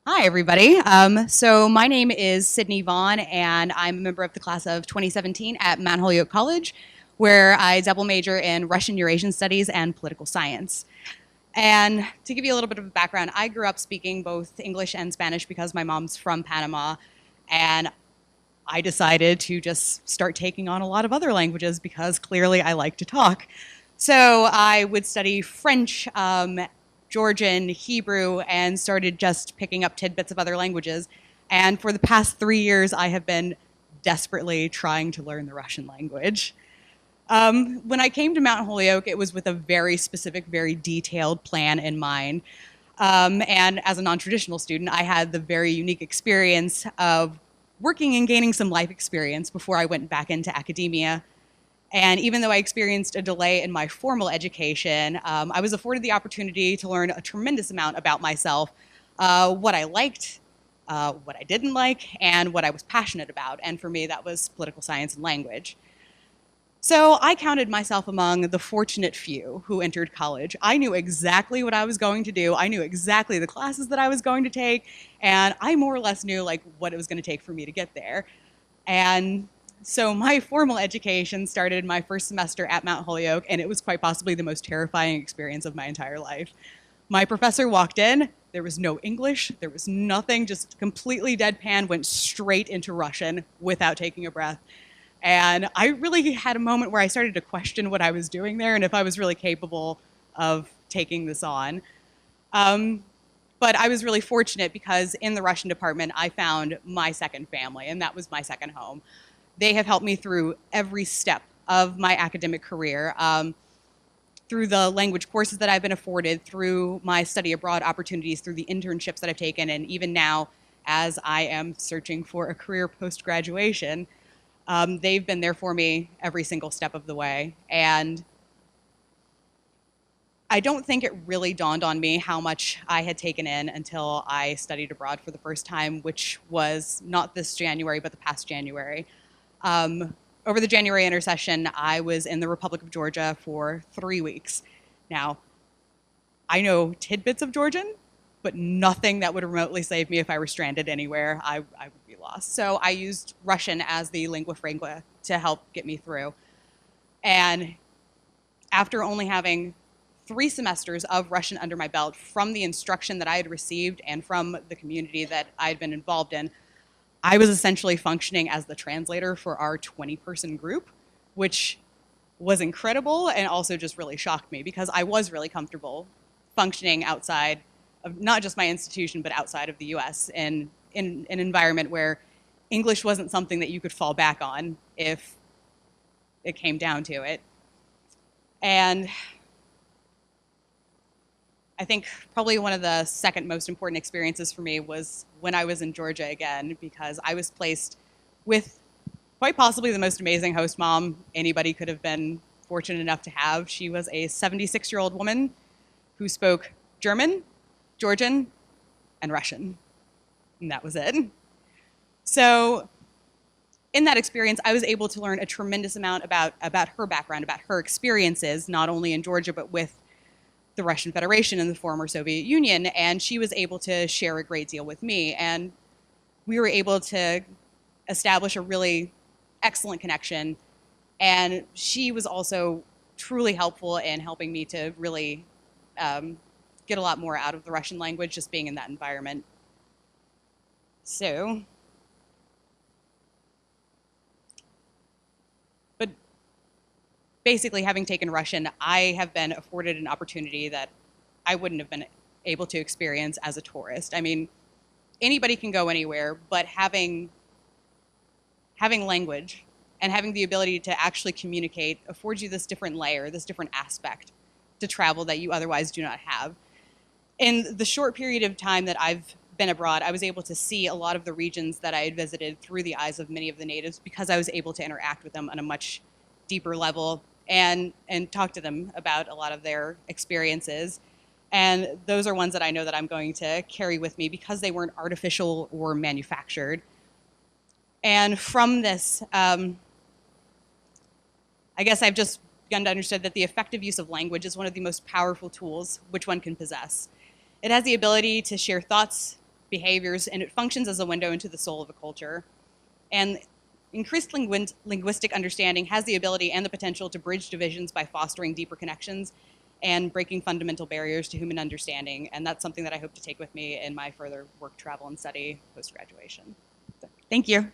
Hi, everybody. So my name is Sydney Vaughn, and I'm a member of the class of 2017 at Mount Holyoke College, where I double major in Russian Eurasian Studies and Political Science. And to give you a little bit of a background, I grew up speaking both English and Spanish because my mom's from Panama, and I decided to just start taking on a lot of other languages because clearly I like to talk. So I would study French, Georgian, Hebrew, and started just picking up tidbits of other languages. And for the past 3 years, I have been desperately trying to learn the Russian language. When I came to Mount Holyoke, it was with a very specific, very detailed plan in mind. And as a non-traditional student, I had the very unique experience of working and gaining some life experience before I went back into academia. And even though I experienced a delay in my formal education, I was afforded the opportunity to learn a tremendous amount about myself, what I liked, what I didn't like, and what I was passionate about. And for me, that was political science and language. So I counted myself among the fortunate few who entered college. I knew exactly what I was going to do. I knew exactly the classes that I was going to take, and I more or less knew like what it was going to take for me to get there. And so my formal education started my first semester at Mount Holyoke, and it was quite possibly the most terrifying experience of my entire life. My professor walked in, there was no English, there was nothing, just completely deadpan, went straight into Russian without taking a breath. And I really had a moment where I started to question what I was doing there and if I was really capable of taking this on. But I was really fortunate because in the Russian department, I found my second family, and that was my second home. They have helped me through every step of my academic career, through the language courses that I've been afforded, through my study abroad opportunities, through the internships that I've taken, and even now, as I am searching for a career post-graduation, they've been there for me every single step of the way. And I don't think it really dawned on me how much I had taken in until I studied abroad for the first time, which was not this January, but the past January. Over the January intersession, I was in the Republic of Georgia for 3 weeks. Now, I know tidbits of Georgian, but nothing that would remotely save me if I were stranded anywhere. I would be lost. So I used Russian as the lingua franca to help get me through. And after only having 3 semesters of Russian under my belt from the instruction that I had received and from the community that I had been involved in, I was essentially functioning as the translator for our 20-person group, which was incredible and also just really shocked me because I was really comfortable functioning outside of not just my institution, but outside of the US in an environment where English wasn't something that you could fall back on if it came down to it. And I think probably one of the second most important experiences for me was when I was in Georgia again, because I was placed with quite possibly the most amazing host mom anybody could have been fortunate enough to have. She was a 76-year-old woman who spoke German, Georgian, and Russian. And that was it. So in that experience, I was able to learn a tremendous amount about her background, about her experiences, not only in Georgia, but with the Russian Federation and the former Soviet Union. And she was able to share a great deal with me. And we were able to establish a really excellent connection. And she was also truly helpful in helping me to really get a lot more out of the Russian language, just being in that environment. So, but basically having taken Russian, I have been afforded an opportunity that I wouldn't have been able to experience as a tourist. I mean, anybody can go anywhere, but having language and having the ability to actually communicate affords you this different layer, this different aspect to travel that you otherwise do not have. In the short period of time that I've been abroad, I was able to see a lot of the regions that I had visited through the eyes of many of the natives because I was able to interact with them on a much deeper level and talk to them about a lot of their experiences. And those are ones that I know that I'm going to carry with me because they weren't artificial or manufactured. And from this, I guess I've just begun to understand that the effective use of language is one of the most powerful tools which one can possess. It has the ability to share thoughts, behaviors, and it functions as a window into the soul of a culture. And increased linguistic understanding has the ability and the potential to bridge divisions by fostering deeper connections and breaking fundamental barriers to human understanding. And that's something that I hope to take with me in my further work, travel, and study post-graduation. So, thank you.